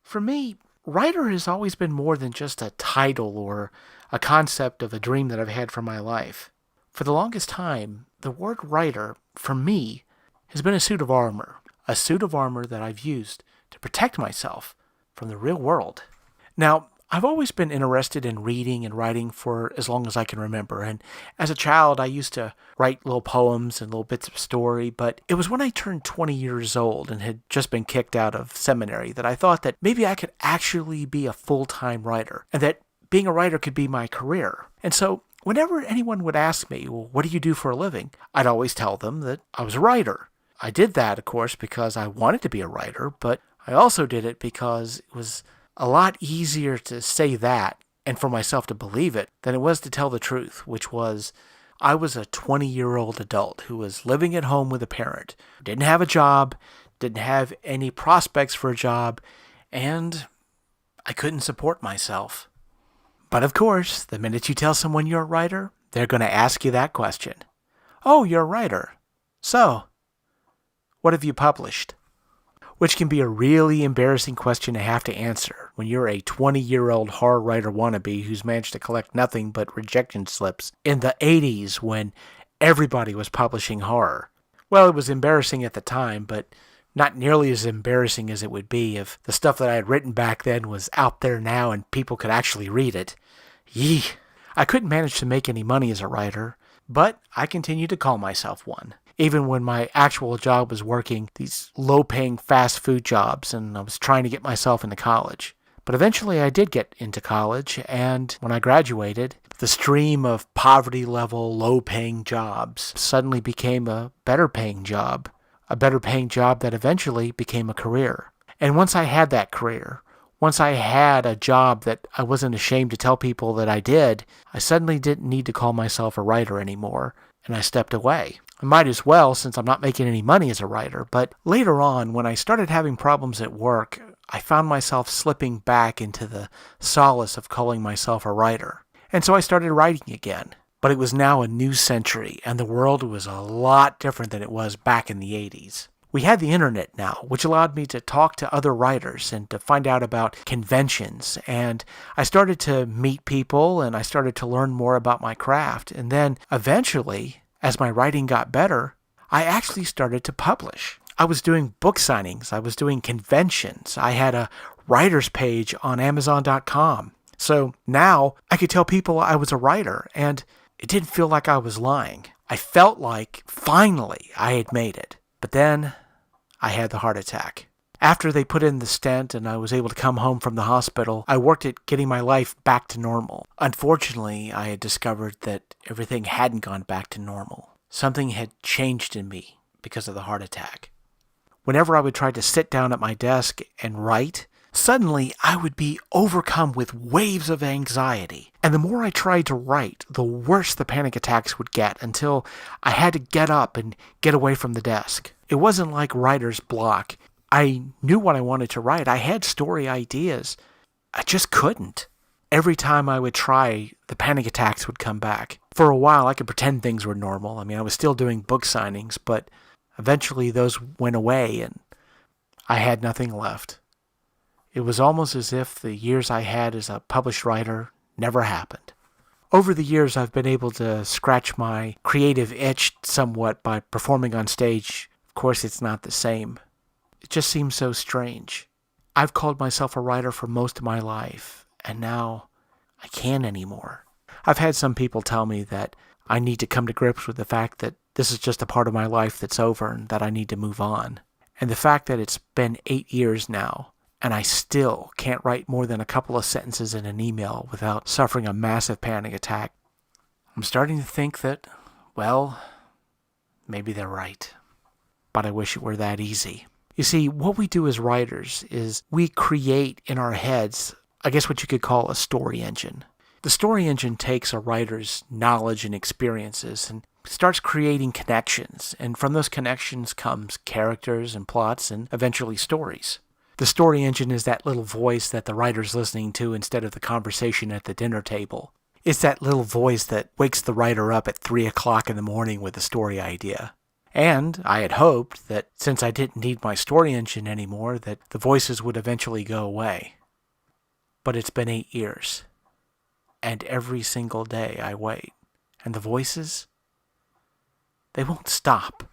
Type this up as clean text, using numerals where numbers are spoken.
For me, writer has always been more than just a title or a concept of a dream that I've had for my life. For the longest time, the word writer, for me, has been a suit of armor. A suit of armor that I've used to protect myself from the real world. Now, I've always been interested in reading and writing for as long as I can remember, and as a child I used to write little poems and little bits of story, but it was when I turned 20 years old and had just been kicked out of seminary that I thought that maybe I could actually be a full-time writer, and that being a writer could be my career. And so whenever anyone would ask me, well, what do you do for a living? I'd always tell them that I was a writer. I did that, of course, because I wanted to be a writer, but I also did it because it was a lot easier to say that and for myself to believe it than it was to tell the truth, which was I was a 20-year-old adult who was living at home with a parent, didn't have a job, didn't have any prospects for a job, and I couldn't support myself. But of course, the minute you tell someone you're a writer, they're going to ask you that question. Oh, you're a writer. So, what have you published? Which can be a really embarrassing question to have to answer when you're a 20-year-old horror writer wannabe who's managed to collect nothing but rejection slips in the 80s when everybody was publishing horror. Well, it was embarrassing at the time, but not nearly as embarrassing as it would be if the stuff that I had written back then was out there now and people could actually read it. Yee! I couldn't manage to make any money as a writer, but I continued to call myself one. Even when my actual job was working these low-paying fast food jobs and I was trying to get myself into college. But eventually I did get into college, and when I graduated, the stream of poverty-level, low-paying jobs suddenly became a better-paying job. A better-paying job that eventually became a career. And once I had that career, once I had a job that I wasn't ashamed to tell people that I did, I suddenly didn't need to call myself a writer anymore, and I stepped away. I might as well, since I'm not making any money as a writer, but later on, when I started having problems at work, I found myself slipping back into the solace of calling myself a writer. And so I started writing again. But it was now a new century, and the world was a lot different than it was back in the 80s. We had the internet now, which allowed me to talk to other writers and to find out about conventions. And I started to meet people, and I started to learn more about my craft. And then eventually, as my writing got better, I actually started to publish. I was doing book signings. I was doing conventions. I had a writer's page on Amazon.com. So now I could tell people I was a writer, and it didn't feel like I was lying. I felt like finally I had made it. But then I had the heart attack. After they put in the stent and I was able to come home from the hospital, I worked at getting my life back to normal. Unfortunately, I had discovered that everything hadn't gone back to normal. Something had changed in me because of the heart attack. Whenever I would try to sit down at my desk and write, suddenly I would be overcome with waves of anxiety. And the more I tried to write, the worse the panic attacks would get until I had to get up and get away from the desk. It wasn't like writer's block. I knew what I wanted to write. I had story ideas. I just couldn't. Every time I would try, the panic attacks would come back. For a while, I could pretend things were normal. I was still doing book signings, but eventually those went away and I had nothing left. It was almost as if the years I had as a published writer never happened. Over the years, I've been able to scratch my creative itch somewhat by performing on stage. Of course, it's not the same. It just seems so strange. I've called myself a writer for most of my life, and now I can't anymore. I've had some people tell me that I need to come to grips with the fact that this is just a part of my life that's over and that I need to move on. And the fact that it's been 8 years now, and I still can't write more than a couple of sentences in an email without suffering a massive panic attack. I'm starting to think that, well, maybe they're right. But I wish it were that easy. You see, what we do as writers is we create in our heads, I guess what you could call a story engine. The story engine takes a writer's knowledge and experiences and starts creating connections, and from those connections comes characters and plots and eventually stories. The story engine is that little voice that the writer's listening to instead of the conversation at the dinner table. It's that little voice that wakes the writer up at 3 o'clock in the morning with a story idea. And I had hoped that since I didn't need my story engine anymore, that the voices would eventually go away. But it's been 8 years. And every single day I wait. And the voices, they won't stop.